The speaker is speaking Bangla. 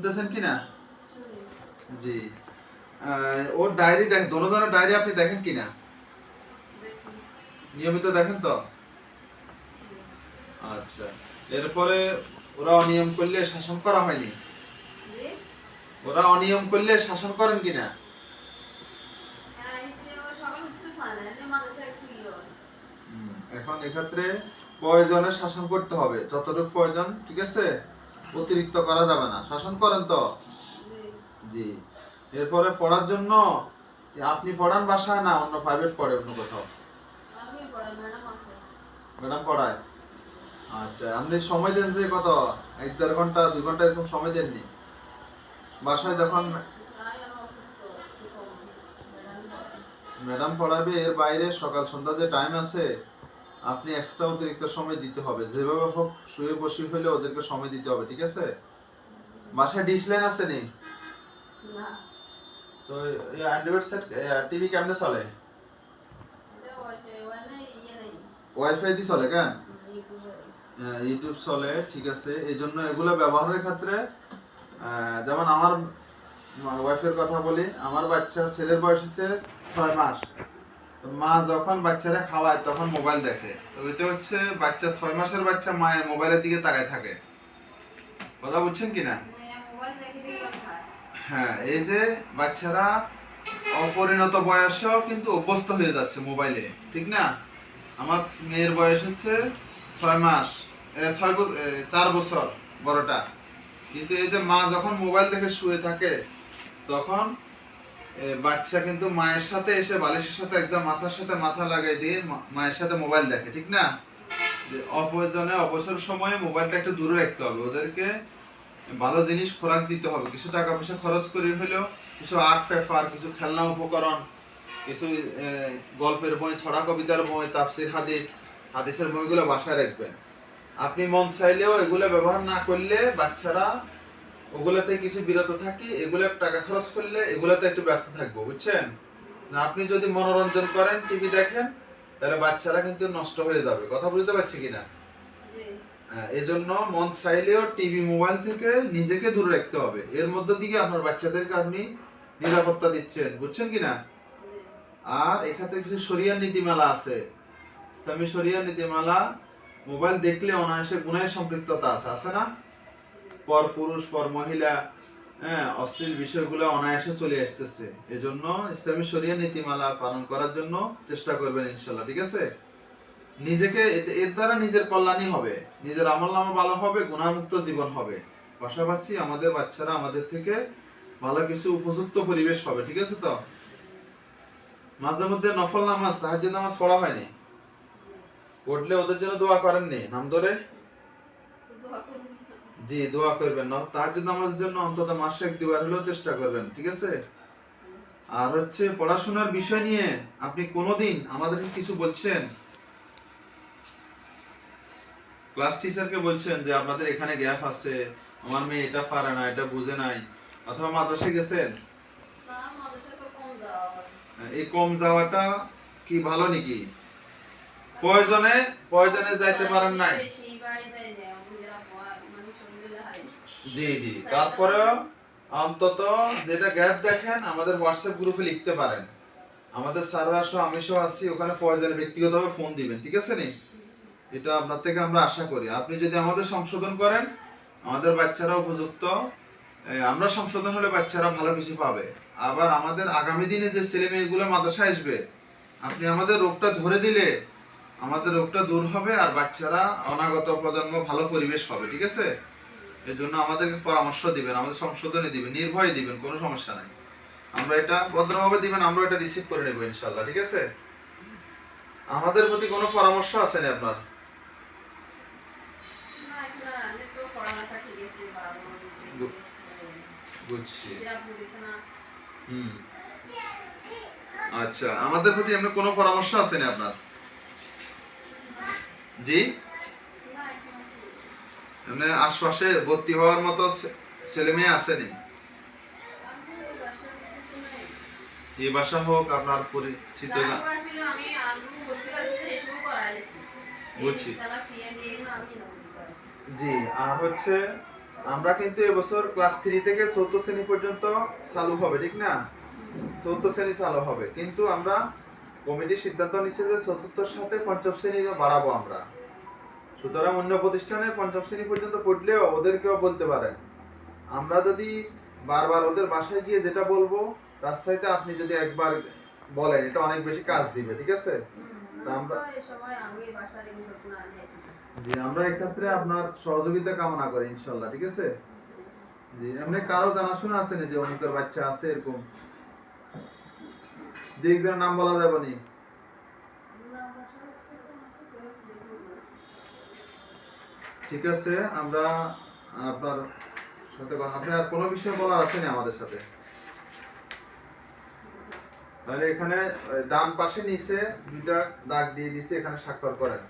শুনতেছেন কি না? জি। ওর ডায়েরি দেখ, দোনোজনের ডায়েরি আপনি দেখেন কি না? নিয়মিত দেখেন তো? আচ্ছা। এরপরে ওরা অনিয়ম করলে শাসন করা হয়নি? ওরা অনিয়ম করলে শাসন করেন কি না? এখন এক্ষেত্রে প্রয়োজনে শাসন করতে হবে, যতটুকু প্রয়োজন, ঠিক আছে? অতিরিক্ত করা যাবে না। শাসন করেন তো? জি। এরপরে পড়ার জন্য আপনি পড়ান বাসায় না অন্য প্রাইভেট পড়ে অন্য কোথাও? ম্যাডাম পড়ায়। আচ্ছা, আপনি সময় দেন যে কত, 1-1.5 ঘন্টা 2 ঘন্টা এরকম সময় দেননি বাসায় যখন ম্যাডাম পড়াবে? এর বাইরে সকাল সন্ধ্যা যে টাইম আছে, আপনি এক্সট্রা অতিরিক্ত সময় দিতে হবে, যেভাবে হোক শুয়ে বসে হইলে ওদেরকে সময় দিতে হবে, ঠিক আছে? বাসায় ডিশ লাইন আছে নি? না। তো এই অ্যান্ড্রয়েড সেট টিভি কেমনে চলে? ওয়াইফাই দিয়ে চলে কেন? ইউটিউব চলে, ঠিক আছে। এই জন্য এগুলো ব্যবহারের ক্ষেত্রে যেমন আমার ওয়াইফের কথা বলি, আমার বাচ্চা ছেলের বয়স হচ্ছে 6 মাস। মা যখন বাচ্চারা খাওয়ায় তখন মোবাইল দেখে, তো ওইটা হচ্ছে বাচ্চা 6 মাসের বাচ্চা মায়ের মোবাইলের দিকে তাকায় থাকে। কথা বুঝছেন কিনা? হ্যাঁ, এই যে বাচ্চারা অপরিণত বয়সেও কিন্তু অভ্যস্ত হয়ে যাচ্ছে মোবাইলে, ঠিক না? আমার মেয়ের বয়স হচ্ছে 6 মাস, 4 বছর বড়টা। কিন্তু এই যে মা যখন মোবাইল দেখে শুয়ে থাকে, তখন বাচ্চা কিন্তু মায়ের সাথে এসে বালিশের সাথে একদম মাথার সাথে মাথা লাগাই দিয়ে মায়ের সাথে মোবাইল দেখে, ঠিক না? যে অপ্রয়োজনে অবসর সময়ে মোবাইলটা একটু দূরে রাখতে হবে, ওদেরকে ভালো জিনিস খোরাক দিতে হবে, কিছু টাকা পয়সা খরচ করে হলেও কিছু আর্ট পেপার, কিছু খেলনা উপকরণ, কিছু গল্পের বই, ছড়া কবিতার বই, তাফসির হাদিস, হাদিসের বইগুলো বাসায় রাখবেন। আপনি মন চাইলেও এগুলো ব্যবহার না করলে বাচ্চারা ওগুলাতে কিছু বিরত থাকি, এগুলো টাকা খরচ করলে এগুলাতে একটু ব্যস্ত থাকবো, বুঝছেন? না আপনি যদি মনোরঞ্জন করেন, টিভি দেখেন, তাহলে বাচ্চারা কিন্তু নষ্ট হয়ে যাবে। কথা বুঝতে পারছি কিনা? এই জন্য মন চাইলেও টিভি মোবাইল থেকে নিজেকে দূরে রাখতে হবে। এর মধ্য দিয়ে আপনার বাচ্চাদেরকে আপনি নিরাপত্তা দিচ্ছেন, বুঝছেন কিনা? আর এখানে কিছু শরিয়ার নীতিমালা আছে, ইসলামী শরিয়ার নীতিমালা। মোবাইল দেখলে অনায়াসে গুনাহের সম্পৃক্ততা আছে, আছে না? পর পুরুষ, পর মহিলা, হ্যাঁ, অশ্লীল বিষয়গুলো অনায়াসে চলে আসতেছে। এজন্য ইসলামী শরিয়া নীতিমালা পালন করার জন্য চেষ্টা করবেন ইনশাআল্লাহ, ঠিক আছে? নিজেকে এর দ্বারা নিজের কল্যাণই হবে, নিজের আমলনামা ভালো হবে, গুনাহমুক্ত জীবন হবে, পাশাপাশি আমাদের বাচ্চারা আমাদের থেকে ভালো কিছু উপযুক্ত পরিবেশ পাবে, ঠিক আছে? তো মাঝে মধ্যে নফল নামাজ, তাহাজ্জুদ নামাজ পড়া হয়নি, পড়লে ওদের জন্য দোয়া করেননি নাম ধরে? জি, দোয়া করবেন না, তাহাজ্জুদ নামাজের জন্য অন্তত মাসে 1-2 বার হলেও চেষ্টা করবেন, ঠিক আছে? আর হচ্ছে পড়াশোনার বিষয় নিয়ে আপনি কোনোদিন আমাদেরকে কিছু বলছেন? ক্লাস টিচারকে বলছেন যে আপনাদের এখানে গ্যাপ আছে, আমার মেয়ে এটা পারে না, এটা বুঝে নাই, অথবা মাদ্রাসায় গেছেন? না, মাদ্রাসায় তো কম যাওয়া হয়। এই কম যাওয়াটা কি ভালো নাকি? প্রয়োজনে প্রয়োজনে যাইতে পারেন নাই? জি জি, তারপরেও অন্তত যেটা গ্যাপ দেখেন আমাদের হোয়াটসঅ্যাপ গ্রুপে লিখতে পারেন। আমাদের স্যাররা সহ আমি সহ আছি, ওখানে প্রয়োজনে ব্যক্তিগতভাবে ফোন দিবেন, ঠিক আছে নি? এটা আপনার থেকে আমরা আশা করি। আপনি যদি আমাদের সংশোধন করেন, আমাদের বাচ্চারা উপযুক্ত, আমরা সংশোধন হলে বাচ্চারা ভালো কিছু পাবে। আবার আমাদের আগামী দিনে যে ছেলে মেয়েগুলো মাদ্রাসায় আসবে, আপনি আমাদের রোগটা ধরে দিলে আমাদের রোগটা দূর হবে, আর বাচ্চারা অনাগত প্রজন্ম ভালো পরিবেশ পাবে, ঠিক আছে? এই জন্য আমাদেরকে পরামর্শ দিবেন, আমাদের সংশোধনে দিবেন, নির্ভয়ে দিবেন, কোনো সমস্যা নাই। আমরা এটা ভদ্রভাবে দিবেন, আমরা এটা রিসিভ করে নেব ইনশাআল্লাহ, ঠিক আছে? আমাদের প্রতি কোনো পরামর্শ আছে না আপনার? বুঝছি। হুম, আচ্ছা, আমাদের প্রতি আপনার কোনো পরামর্শ আছে না আপনার? জি, মানে আশপাশে ভর্তি হওয়ার মতো ছেলে মেয়ে আছে নি? এই বাসা হোক আপনার পরিচিত না? বুঝছি। জি, আর হচ্ছে আমরা কিন্তু এবছর ক্লাস 3 থেকে 4th শ্রেণী পর্যন্ত চালু হবে, ঠিক না? 4th শ্রেণী চালু হবে, কিন্তু আমরা কমিটির সিদ্ধান্ত নিচ্ছে যে 4th সাথে 5ম শ্রেণী বাড়াবো আমরা। সুতরাং অন্য প্রতিষ্ঠানে 5ম শ্রেণী পর্যন্ত পড়লেও ওদেরকেও বলতে পারেন। আমরা যদি বারবার ওদের বাসায় গিয়ে যেটা বলবো, তার চাইতে আপনি যদি একবার বলেন, এটা অনেক বেশি কাজ দিবে, ঠিক আছে? তা আমরা জি, আমরা এক্ষেত্রে আপনার সহযোগিতা কামনা করি ইনশাল্লাহ, ঠিক আছে? জি, এমনি কারো জানাশোনা আছে না যে অমুকের বাচ্চা আছে এরকম? যে একজনের নাম বলা যাবে নি? ঠিক আছে, আমরা আপনার সাথে আপনার কোনো বিষয় বলার আছে না আমাদের সাথে? তাহলে এখানে ডান পাশে নিচে দুইটা দাগ দিয়ে দিছি, এখানে স্বাক্ষর করেন।